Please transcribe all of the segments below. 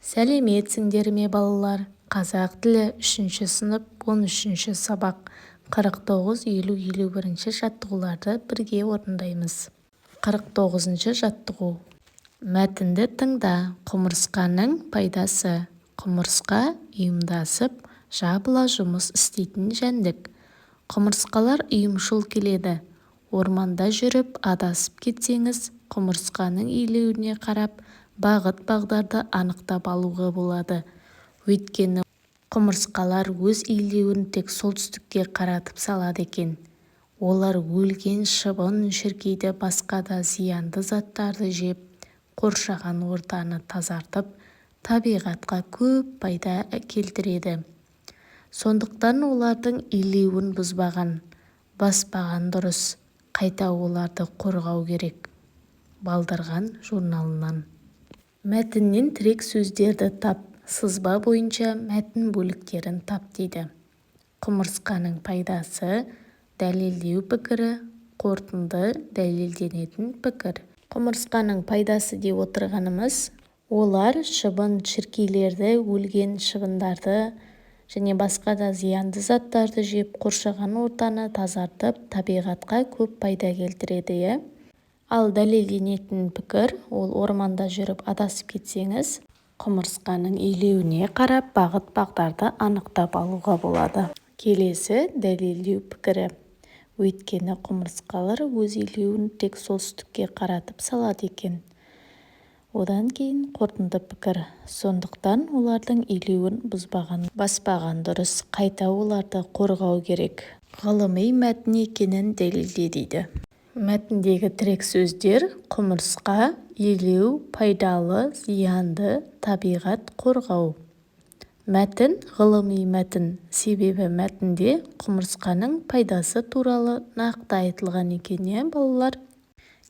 Сәлеметсіңдер ме балалар? Қазақ тілі 3 сынып 13 сабақ 49, 50, 51 жаттығуларды бірге орындаймыз. 49 жаттығу. Мәтінді тыңда. Құмырсқаның пайдасы. Құмырсқа ұйымдасып, жабыла жұмыс істейтін жәндік. Құмырсқалар ұйымшыл келеді. Орманда жүріп адасып кетсеңіз, құмырсқаның илеуіне қарап, бағыт-бағдарды анықтап алуға болады. Өйткені құмырсқалар өз илеуін тек солтүстікке қаратып салады екен. Олар өлген шыбын, шіркейді, басқа да зиянды заттарды жеп, қоршаған ортаны тазартып, табиғатқа көп пайда келтіреді. Сондықтан олардың илеуін баспаған дұрыс. Қайта оларды қорғау керек. Балдырған журналынан. Мәтіннен тірек сөздерді тап. Сызба бойынша мәтін бөліктерін тап дейді. Құмырсқаның пайдасы, дәлелдеу пікірі, қорытынды дәлелденетін пікір. Құмырсқаның пайдасы деп отырғанымыз, олар шыбын, шіркейлерді, өлген шыбындарды және басқа да зиянды заттарды жеп, қоршаған ортаны тазартып, табиғатқа көп пайда келтіреді. Ал дәлелденетін пікір, ол орманда жүріп адасып кетсеңіз, құмырсқаның илеуіне қарап, бағыт-бағдарды анықтап алуға болады. Келесі дәлелдеу пікірі. Өйткені құмырсқалар өз илеуін тек солтүстікке қаратып салады екен. Одан кейін қорытынды пікір. Сондықтан олардың илеуін баспаған дұрыс. Қайта оларды қорғау керек. Ғылыми мәтін екенін дәлелде дейді. Мәтіндегі тірек сөздер: құмырсқа, илеу, пайдалы, зиянды, табиғат, қорғау. Мәтін ғылыми мәтін, себебі мәтінде құмырсқаның пайдасы туралы нақты айтылған екен, балалар.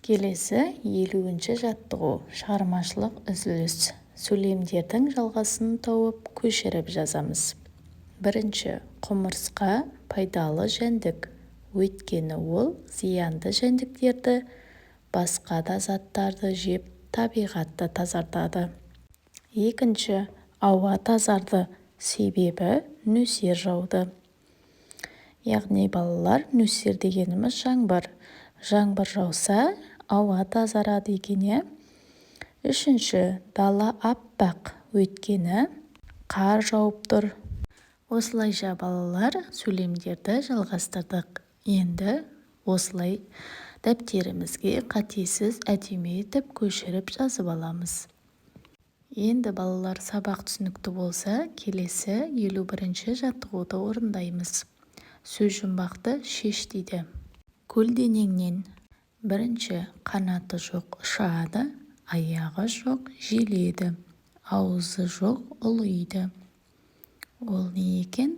Келесі 50-ші жаттығу. Шығармашылық үзіліс. Сөйлемдердің жалғасын тауып, көшіріп жазамыз. Бірінші. Құмырсқа пайдалы жәндік. Өйткені ол зиянды жәндіктерді, басқа да заттарды жеп, табиғатты тазартады. Екінші. Ауа тазарды, себебі нөсер жауды. Яғни балалар, нөсер дегеніміз жаңбыр. Жаңбыр жауса, ауа тазарады екен. Үшінші. Дала аппақ, өйткені қар жауып тұр. Осылайша балалар, сөйлемдерді жалғастырдық. Енді осылай дәптерімізге қатесіз әдемі етіп көшіріп жазып аламыз. Енді балалар, сабақ түсінікті болса, келесі 51-ші жаттығуды орындаймыз. Сөз жұмбақты шеш дейді. Көлденеңнен. Бірінші. Қанаты жоқ ұшады, аяғы жоқ желеді, аузы жоқ ұлиды. Ол не екен?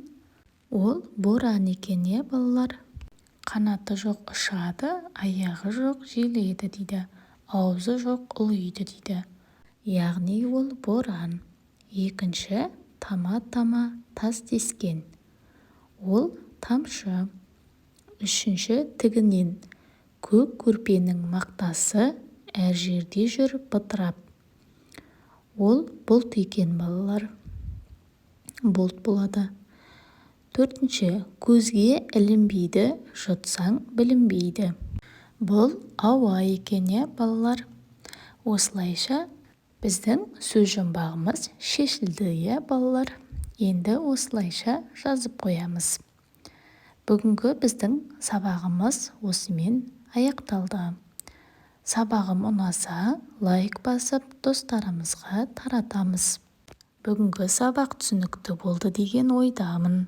Ол боран екен, балалар. Қанаты жоқ ұшады, аяғы жоқ желеді дейді. Аузы жоқ ұлиды дейді. Яғни ол боран. Екінші. Тама-тама тас тескен. Ол тамшы. Үшінші. Тігінен. Көк көрпенің мақтасы әр жерде жүріп бытырап. Ол бұлт екен, балалар. Бұлт болады. Төртінші. Көзге ілінбейді, жұтсаң білінбейді. Бұл ауа екен, балалар. Осылайша біздің сөз жұмбағымыз шешілді, балалар. Енді осылайша жазып қоямыз. Бүгінгі біздің сабағымыз осымен аяқталды. Сабағым ұнаса, лайк басып, достарымызға таратамыз. Бүгінгі сабақ түсінікті болды деген ойдамын.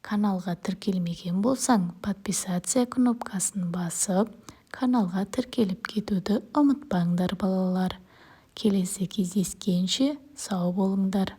Каналға тіркелмеген болсаң, подписация кнопкасын басып, каналға тіркеліп кетуді ұмытпаңдар, балалар. Келесі кездескенше сау болыңдар.